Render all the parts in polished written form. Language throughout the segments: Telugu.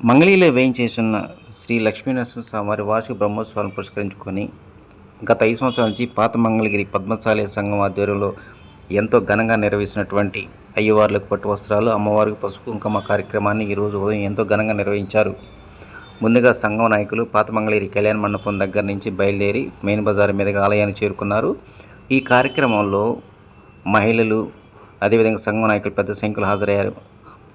మంగళిలో వేయించేసిన శ్రీ లక్ష్మీనరసింహస్వామి వార్షిక బ్రహ్మోత్సవాలను పురస్కరించుకొని గత 5 సంవత్సరాల నుంచి పాత మంగళగిరి పద్మశాలి సంఘం ఆధ్వర్యంలో ఎంతో ఘనంగా నిర్వహిస్తున్నటువంటి అయ్యవార్లకు పట్టు వస్త్రాలు, అమ్మవారికి పసుపు కుంకుమ కార్యక్రమాన్ని ఈరోజు ఉదయం ఎంతో ఘనంగా నిర్వహించారు. ముందుగా సంఘం నాయకులు పాత మంగళగిరి కళ్యాణ మండపం దగ్గర నుంచి బయలుదేరి మెయిన్ బజార్ మీదుగా ఆలయాన్ని చేరుకున్నారు. ఈ కార్యక్రమంలో మహిళలు అదేవిధంగా సంఘం నాయకులు పెద్ద సంఖ్యలో హాజరయ్యారు.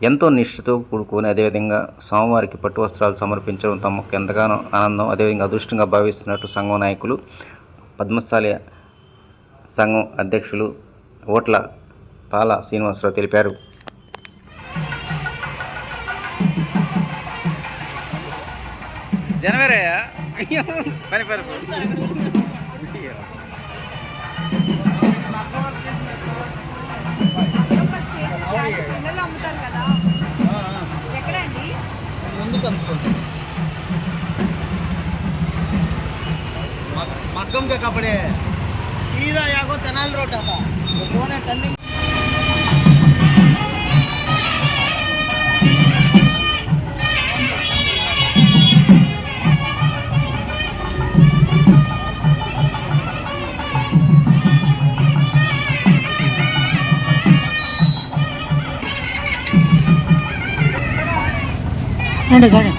ఎంతో నిష్ఠతో కూడుకొని అదేవిధంగా స్వామివారికి పట్టు వస్త్రాలు సమర్పించడం తమకు ఎంతగానో ఆనందం, అదేవిధంగా అదృష్టంగా భావిస్తున్నట్టు సంఘం నాయకులు, పద్మశాలి సంఘం అధ్యక్షులు ఓట్ల పాల శ్రీనివాసరావు తెలిపారు. मक्कम के कपड़े सीधा यहाँ को तेनाली रोड था कौन है टर्निंग गाड़ी